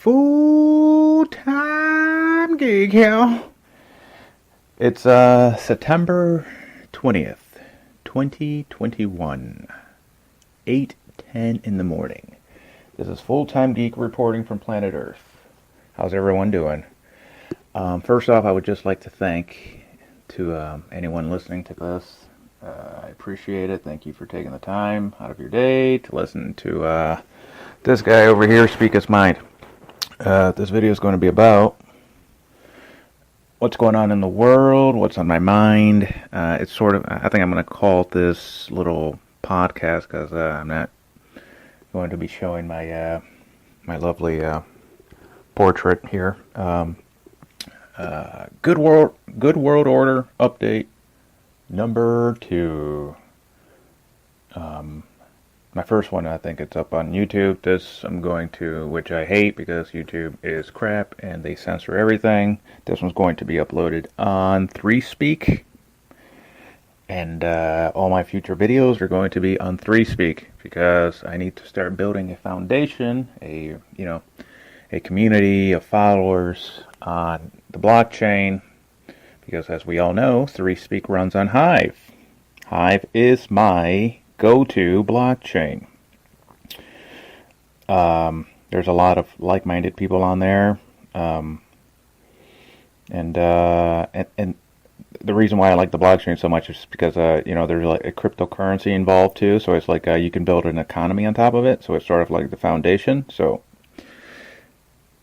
Full-time geek here. It's September 20th, 2021, 8:10 in the morning. This is Full-Time Geek reporting from planet Earth. How's everyone doing? First off, I would just like to thank anyone listening to this. I appreciate it. Thank you for taking the time out of your day to listen to this guy over here speak his mind. This video is going to be about what's going on in the world, what's on my mind. It's sort of, I think I'm going to call this little podcast because I'm not going to be showing my my lovely portrait here. Good World Order update number 2. My first one, I think it's up on YouTube. This I'm going to, which I hate because YouTube is crap and they censor everything. This one's going to be uploaded on 3Speak. And all my future videos are going to be on 3Speak because I need to start building a foundation, a community of followers on the blockchain. Because as we all know, 3Speak runs on Hive. Hive is my go-to blockchain. There's a lot of like-minded people on there, and the reason why I like the blockchain so much is because there's like a cryptocurrency involved too. So it's like you can build an economy on top of it. So it's sort of like the foundation. So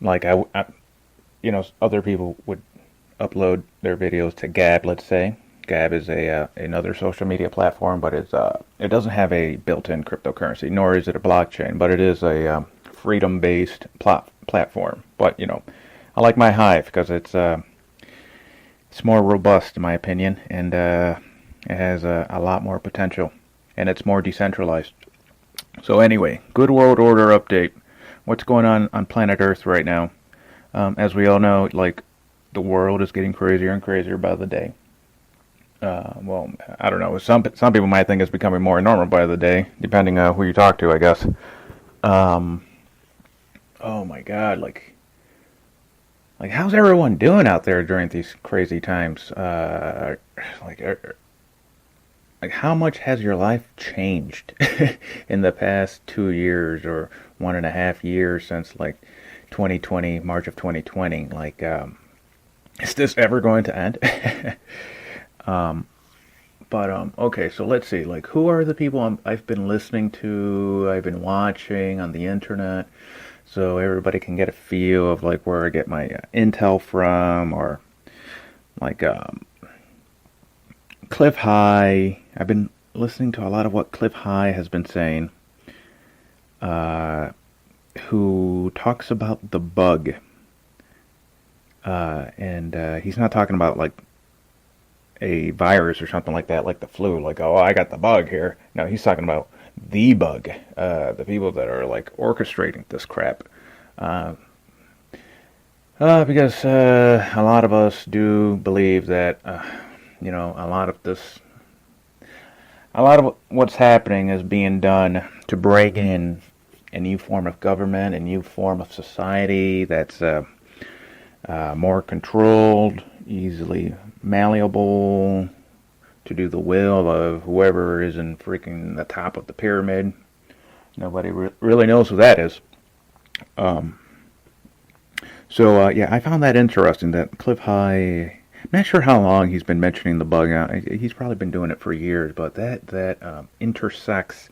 like I other people would upload their videos to Gab, let's say. Gab is another social media platform, but it doesn't have a built-in cryptocurrency, nor is it a blockchain, but it is a freedom-based platform. But I like my Hive because it's more robust, in my opinion, and it has a lot more potential, and it's more decentralized. So anyway, Good World Order update. What's going on planet Earth right now? As we all know, like the world is getting crazier and crazier by the day. Well, I don't know. Some people might think it's becoming more normal by the day, depending on who you talk to, I guess. Oh my God! Like how's everyone doing out there during these crazy times? Like how much has your life changed in the past 2 years or 1.5 years since like 2020, March of 2020? Like, is this ever going to end? Okay, so let's see, like, who are the people I've been listening to, I've been watching on the internet, so everybody can get a feel of, like, where I get my intel from, or, like, Clif High. I've been listening to a lot of what Clif High has been saying, who talks about the bug, and he's not talking about, like, a virus or something like that, like the flu, like, oh, I got the bug here. No, he's talking about the bug, the people that are like orchestrating this crap. Because a lot of us do believe that, a lot of what's happening is being done to break in a new form of government, a new form of society that's more controlled, easily malleable, to do the will of whoever is in freaking the top of the pyramid. Nobody really knows who that is. Yeah, I found that interesting, that Clif High, I'm not sure how long he's been mentioning the bug. He's probably been doing it for years, but that intersects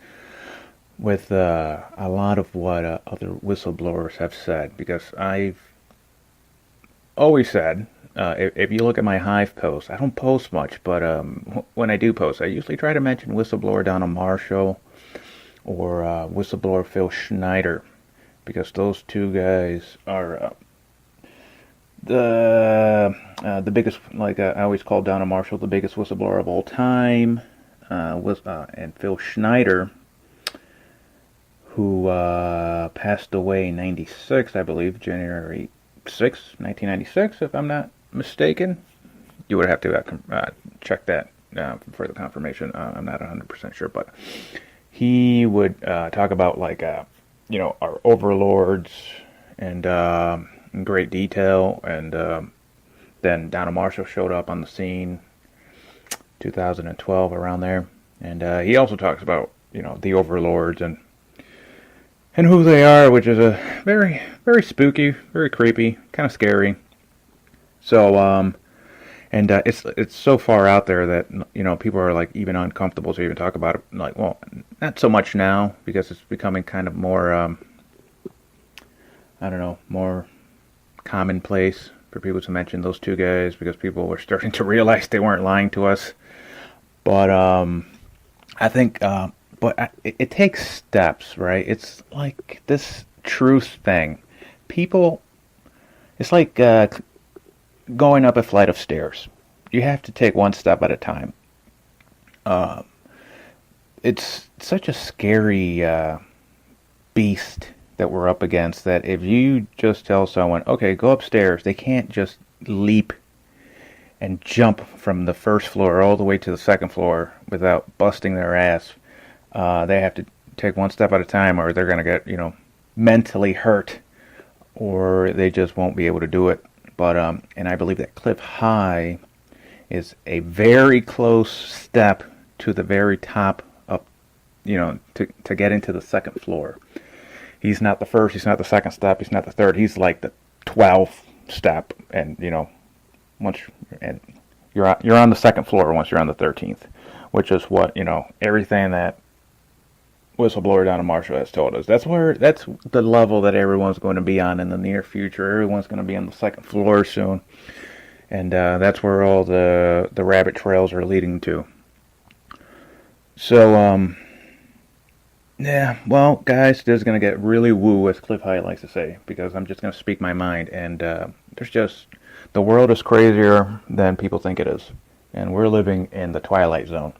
with a lot of what other whistleblowers have said, because I've always said, if you look at my Hive posts, I don't post much, but when I do post, I usually try to mention whistleblower Donald Marshall or whistleblower Phil Schneider, because those two guys are the biggest. Like I always call Donald Marshall the biggest whistleblower of all time, and Phil Schneider, who passed away in '96, I believe, January 6, 1996, if I'm not mistaken. You would have to check that for the confirmation. I'm not 100% sure, but he would talk about, like, our overlords and in great detail. And then Donald Marshall showed up on the scene, 2012, around there, and he also talks about the overlords and who they are, which is a very, very spooky, very creepy, kind of scary. So and it's so far out there that people are like even uncomfortable to even talk about it. Like, well, not so much now because it's becoming kind of more I don't know, more commonplace for people to mention those two guys because people were starting to realize they weren't lying to us. But I think, it takes steps, right? It's like this truth thing. People, it's like going up a flight of stairs. You have to take one step at a time. It's such a scary beast that we're up against that if you just tell someone, okay, go upstairs, they can't just leap and jump from the first floor all the way to the second floor without busting their ass. They have to take one step at a time, or they're going to get, mentally hurt, or they just won't be able to do it. But and I believe that Clif High is a very close step to the very top up, to get into the second floor. He's not the first, he's not the second step, he's not the third, he's like the 12th step, and once you're on the second floor once you're on the 13th, which is what everything that whistleblower Donald Marshall has told us. That's the level that everyone's going to be on in the near future. Everyone's going to be on the second floor soon, and that's where all the rabbit trails are leading to. So yeah, well, guys, this is going to get really woo, as Clif High likes to say, because I'm just going to speak my mind, and the world is crazier than people think it is, and we're living in the Twilight Zone.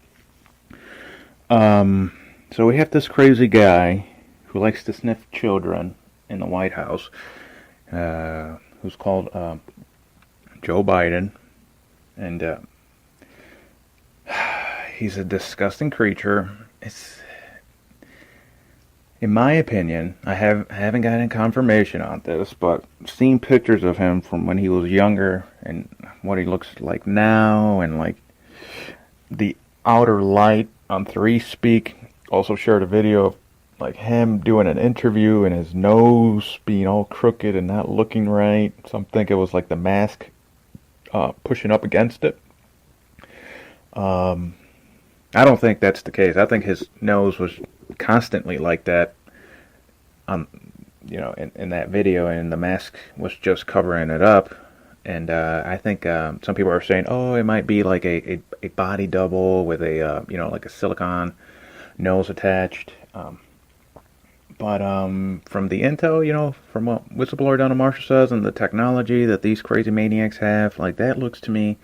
So we have this crazy guy who likes to sniff children in the White House, who's called Joe Biden, and he's a disgusting creature. In my opinion, I haven't gotten confirmation on this, but seen pictures of him from when he was younger and what he looks like now, and like the outer light on 3Speak also shared a video of like him doing an interview and his nose being all crooked and not looking right. Some think it was like the mask pushing up against it. I don't think that's the case. I think his nose was constantly like that in that video, and the mask was just covering it up. And I think some people are saying, oh, it might be like a body double with a like a silicone nose attached. But from the intel, from what whistleblower Donald Marshall says, and the technology that these crazy maniacs have, like that looks to me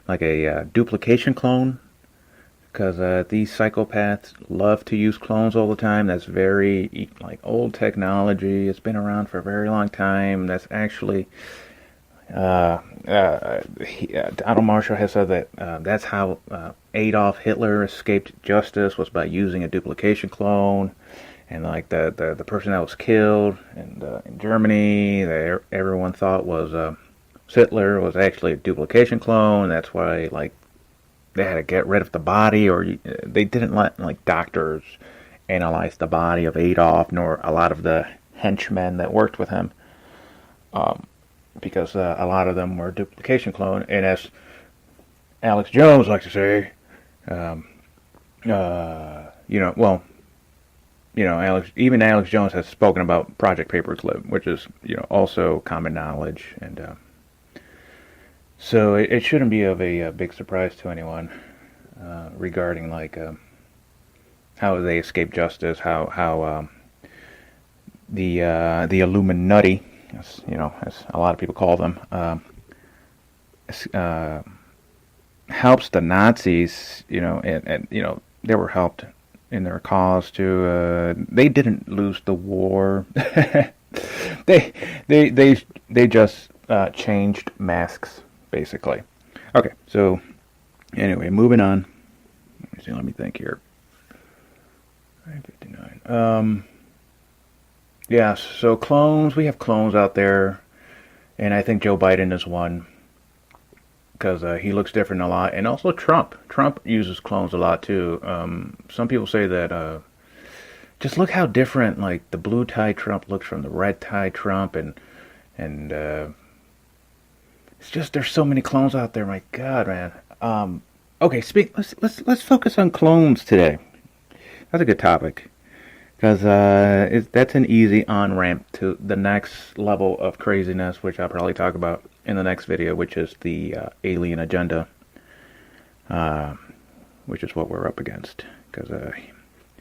like a duplication clone. Because these psychopaths love to use clones all the time. That's very like old technology. It's been around for a very long time. That's actually Donald Marshall has said that that's how Adolf Hitler escaped justice, was by using a duplication clone. And like the person that was killed in Germany, that everyone thought was Hitler, was actually a duplication clone. That's why like they had to get rid of the body, or they didn't let like doctors analyze the body of Adolf, nor a lot of the henchmen that worked with him, because a lot of them were duplication clone. And as Alex Jones likes to say, Alex Jones has spoken about Project Paperclip, which is also common knowledge, and so it shouldn't be of a big surprise to anyone regarding like how they escape justice, how the Illuminati, as a lot of people call them, helps the Nazis, and they were helped in their cause too. They didn't lose the war. they just changed masks, basically. Okay, so anyway, moving on. Let me think here. 9:59. Yeah, so clones, we have clones out there, and I think Joe Biden is one because he looks different a lot, and also Trump. Trump uses clones a lot too. Some people say that just look how different like the blue tie Trump looks from the red tie Trump, and it's just there's so many clones out there. My God, man. Okay, let's focus on clones today. That's a good topic because that's an easy on ramp to the next level of craziness, which I'll probably talk about in the next video, which is the alien agenda, which is what we're up against. Because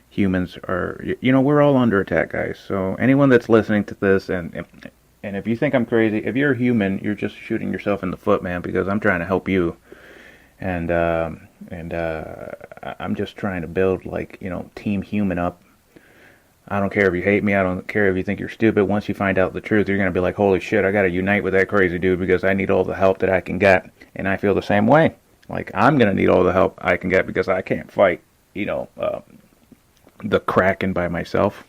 humans are, we're all under attack, guys. So anyone that's listening to this, and if you think I'm crazy, if you're a human, you're just shooting yourself in the foot, man. Because I'm trying to help you, and I'm just trying to build Team Human up. I don't care if you hate me. I don't care if you think you're stupid. Once you find out the truth, you're going to be like, holy shit, I got to unite with that crazy dude because I need all the help that I can get. And I feel the same way. Like, I'm going to need all the help I can get because I can't fight, the Kraken by myself.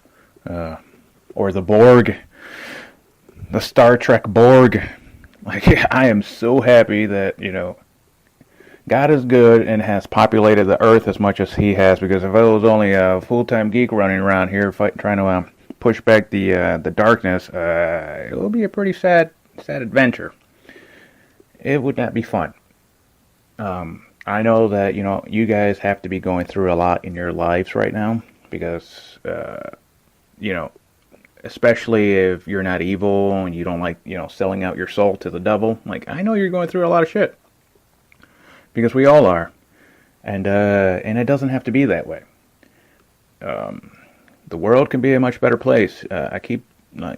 Or the Borg. The Star Trek Borg. Like, I am so happy that, God is good and has populated the earth as much as he has, because if it was only a full-time-geek running around here trying to push back the darkness, it would be a pretty sad adventure. It would not be fun. I know that, you guys have to be going through a lot in your lives right now, because, especially if you're not evil and you don't like, selling out your soul to the devil. Like, I know you're going through a lot of shit. Because we all are, and it doesn't have to be that way. The world can be a much better place. I keep now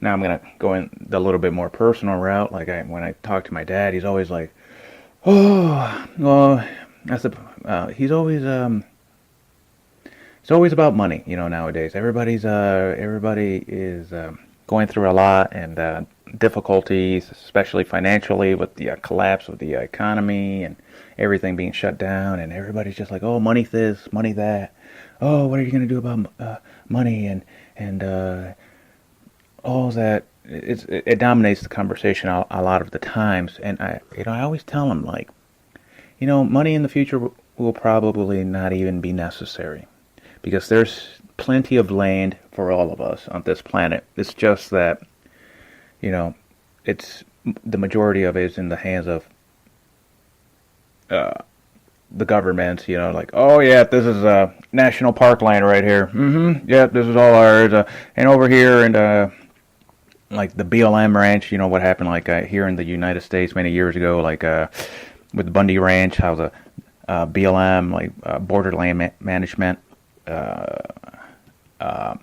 I'm gonna go in the little bit more personal route. Like when I talk to my dad, he's always like, "Oh, well, he's always it's always about money, nowadays. Everybody is going through a lot and difficulties, especially financially, with the collapse of the economy and everything being shut down, and everybody's just like, oh, money this, money that. Oh, what are you going to do about money and all that? It dominates the conversation a lot of the times, and I always tell them, like, money in the future will probably not even be necessary, because there's plenty of land for all of us on this planet. It's just that, it's the majority of it is in the hands of the governments. Like, oh yeah, this is national park land right here. Yeah, this is all ours. And over here, and like the BLM ranch. What happened like here in the United States many years ago, like with the Bundy Ranch, how the BLM, like Borderland Management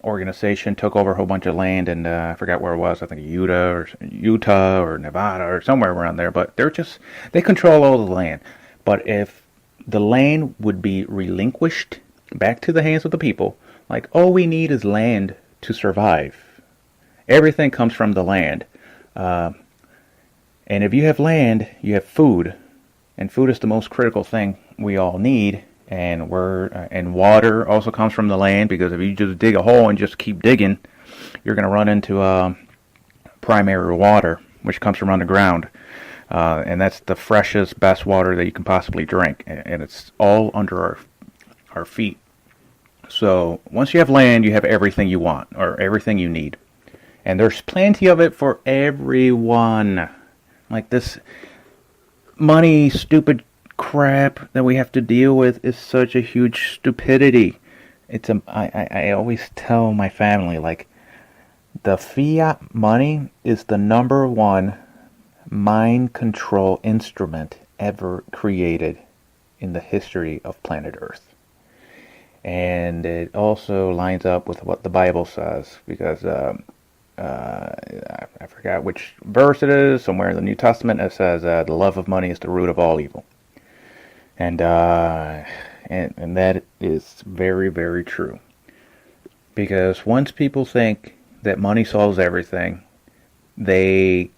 organization, took over a whole bunch of land, and I forgot where it was. I think Utah or Nevada or somewhere around there. But they control all the land. But if the land would be relinquished back to the hands of the people, like, all we need is land to survive. Everything comes from the land. And if you have land, you have food. And food is the most critical thing we all need. And and water also comes from the land, because if you just dig a hole and just keep digging, you're going to run into primary water, which comes from underground. And that's the freshest, best water that you can possibly drink. And it's all under our feet. So once you have land, you have everything you want, or everything you need. And there's plenty of it for everyone. Like, this money, stupid crap that we have to deal with is such a huge stupidity. I always tell my family, like, the fiat money is the number one mind control instrument ever created in the history of planet Earth. And it also lines up with what the Bible says, because I forgot which verse it is, somewhere in the New Testament. It says the love of money is the root of all evil. And that is very, very true. Because once people think that money solves everything, they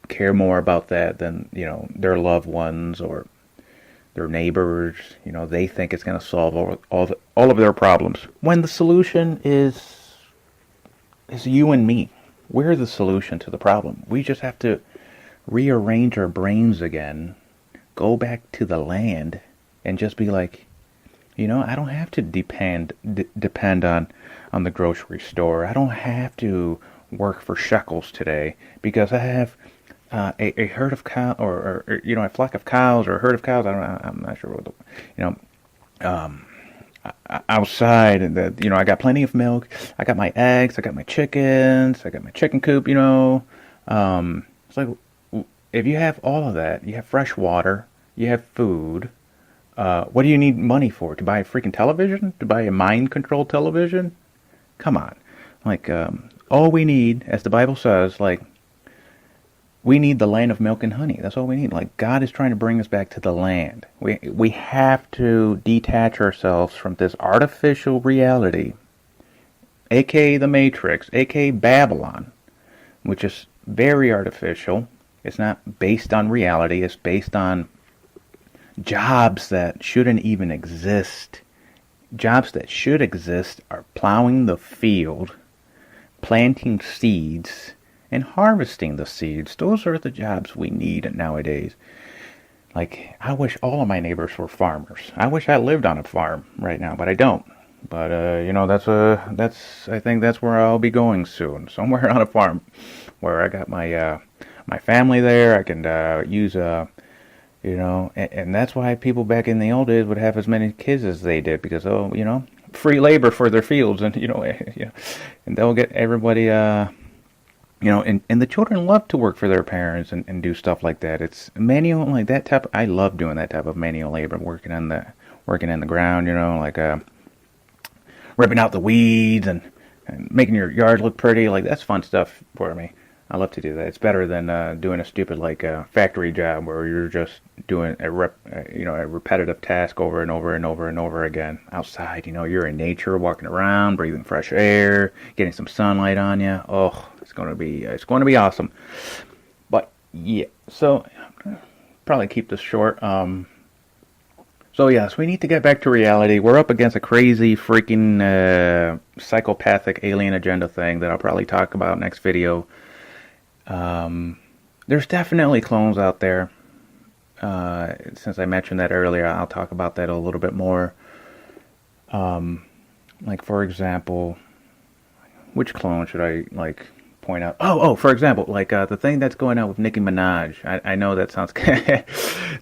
care more about that than, their loved ones or their neighbors. They think it's going to solve all of their problems, when the solution is is you and me. We're the solution to the problem. We just have to rearrange our brains again, go back to the land, and just be like, I don't have to depend on the grocery store. I don't have to work for shekels today because I have a herd of cows, or a flock of cows, or a herd of cows. I'm not sure what outside, and that I got plenty of milk. I got my eggs. I got my chickens. I got my chicken coop. It's like, if you have all of that, you have fresh water, you have food. What do you need money for? To buy a freaking television? To buy a mind-controlled television? Come on. Like, all we need, as the Bible says, like, we need the land of milk and honey. That's all we need. Like, God is trying to bring us back to the land. We have to detach ourselves from this artificial reality, aka the Matrix, aka Babylon, which is very artificial. It's not based on reality. It's based on jobs that shouldn't even exist. Jobs that should exist are plowing the field, planting seeds, and harvesting the seeds. Those are the jobs we need nowadays. Like, I wish all of my neighbors were farmers. I wish I lived on a farm right now, but I don't. But I think that's where I'll be going soon. Somewhere on a farm, where I got my my family there. I can use and that's why people back in the old days would have as many kids as they did, because free labor for their fields, and and they'll get everybody and the children love to work for their parents and do stuff like that. It's manual, like that type. I love doing that type of manual labor, working in the ground, like ripping out the weeds and making your yard look pretty. Like, that's fun stuff for me. I love to do that. It's better than doing a stupid factory job where you're just doing a repetitive task over and over and over and over again. Outside, you're in nature, walking around, breathing fresh air, getting some sunlight on you. Oh, it's going to be awesome. But yeah, so probably keep this short. So yes, we need to get back to reality. We're up against a crazy freaking psychopathic alien agenda thing that I'll probably talk about next video. There's definitely clones out there. Since I mentioned that earlier, I'll talk about that a little bit more. Like, for example, which clone should I point out? Oh, for example, the thing that's going on with Nicki Minaj. I know that sounds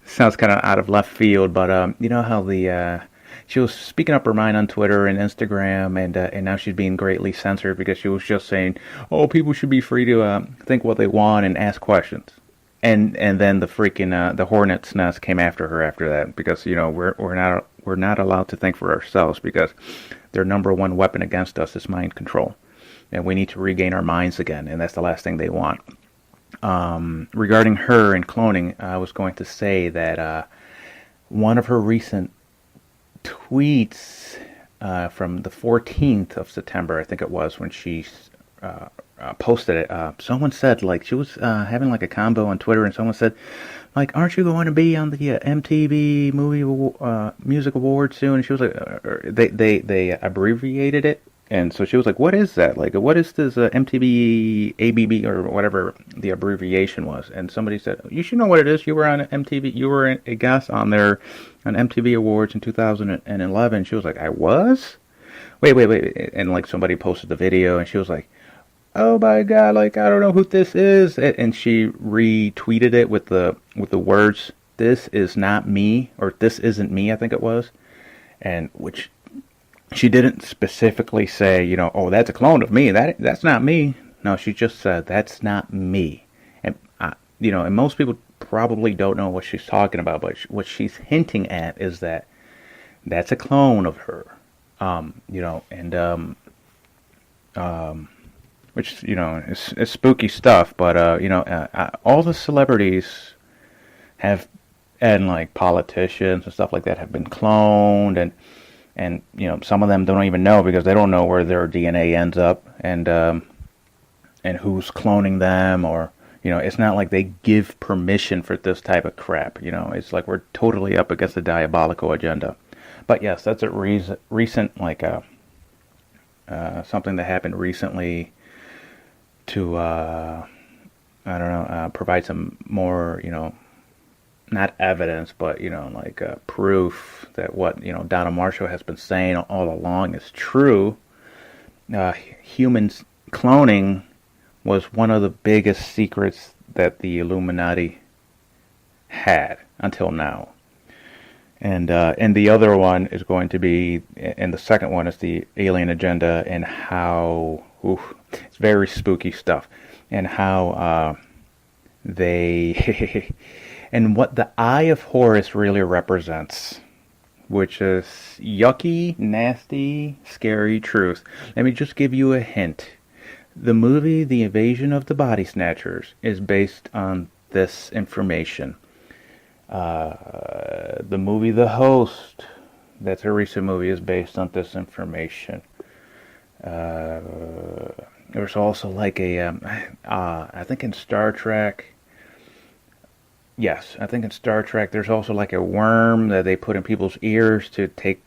sounds kind of out of left field, but you know how she was speaking up her mind on Twitter and Instagram, and now she's being greatly censored because she was just saying, "Oh, people should be free to think what they want and ask questions." And then the freaking the hornet's nest came after her after that, because we're not allowed to think for ourselves, because their number one weapon against us is mind control, and we need to regain our minds again, and that's the last thing they want. Regarding her and cloning, I was going to say that one of her recent tweets from the 14th of September, I think it was, when she posted it, someone said, she was having a combo on Twitter, and someone said, aren't you going to be on the MTV Music Awards soon? And she was like, they abbreviated it, and so she was like, what is that? What is this MTV ABB, or whatever the abbreviation was? And somebody said, you should know what it is. You were on MTV. You were a guest on there on MTV Awards in 2011. She was like, I was? Wait. And somebody posted the video, and she was like, oh my God, I don't know who this is. And she retweeted it with the words, this is not me, or this isn't me, I think it was. And which she didn't specifically say, oh, that's a clone of me. That's not me. No, she just said, that's not me. And, and most people probably don't know what she's talking about, but what she's hinting at is that that's a clone of her. Which, is spooky stuff, but, all the celebrities have, and politicians and stuff like that, have been cloned, and some of them don't even know, because they don't know where their DNA ends up, and who's cloning them, or it's not like they give permission for this type of crap. It's like we're totally up against a diabolical agenda. But yes, that's a recent something that happened recently. to I don't know, provide some more, not evidence, but, like proof that what, Donna Marshall has been saying all along is true. Humans cloning was one of the biggest secrets that the Illuminati had until now. And the other one is going to be, and the second one is the alien agenda and how, it's very spooky stuff, and how they, and what the Eye of Horus really represents, which is yucky, nasty, scary truth. Let me just give you a hint. The movie The Invasion of the Body Snatchers is based on this information. The movie The Host, that's a recent movie, is based on this information. There's also like I think in Star Trek, yes, I think in Star Trek there's also like a worm that they put in people's ears to take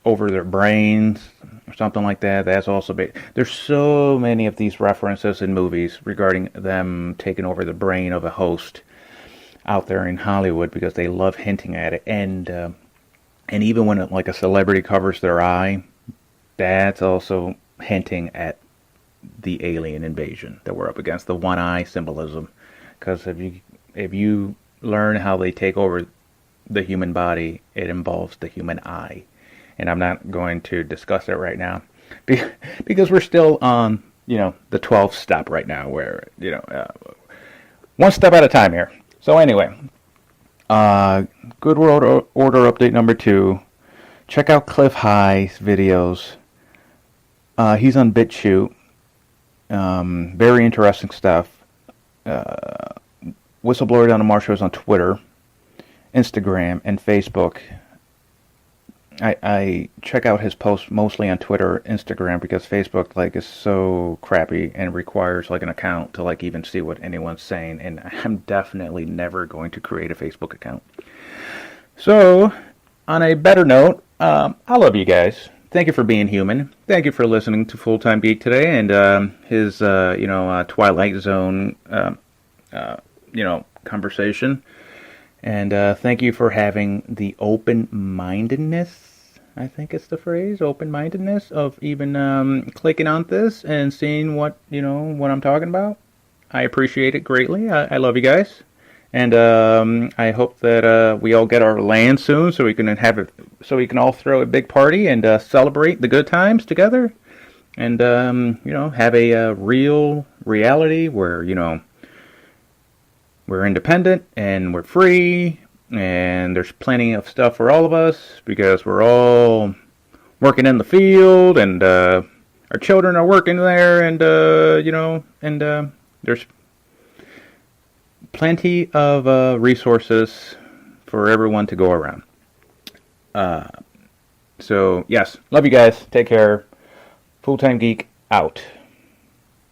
over their brains or something like that. That's also there's so many of these references in movies regarding them taking over the brain of a host out there in Hollywood because they love hinting at it. And even when like a celebrity covers their eye, that's also hinting at the alien invasion that we're up against, the one eye symbolism. Because if you learn how they take over the human body, it involves the human eye. And I'm not going to discuss it right now because we're still on, the 12th step right now where, one step at a time here. So anyway, Good World Order update number 2. Check out Clif High's videos. He's on BitChute. Very interesting stuff. Whistleblower Donna Marshall is on Twitter, Instagram, and Facebook. I check out his posts mostly on Twitter, Instagram, because Facebook is so crappy and requires an account to even see what anyone's saying, and I'm definitely never going to create a Facebook account. So, on a better note, I love you guys. Thank you for being human. Thank you for listening to Fulltimegeek today and his Twilight Zone conversation. And thank you for having the open-mindedness, I think it's the phrase, open-mindedness of even clicking on this and seeing what I'm talking about. I appreciate it greatly. I love you guys. And I hope that we all get our land soon so we can all throw a big party and celebrate the good times together. And, have a real reality where, we're independent and we're free and there's plenty of stuff for all of us because we're all working in the field and our children are working there and there's plenty of resources for everyone to go around. So yes, love you guys. Take care. Fulltime Geek out.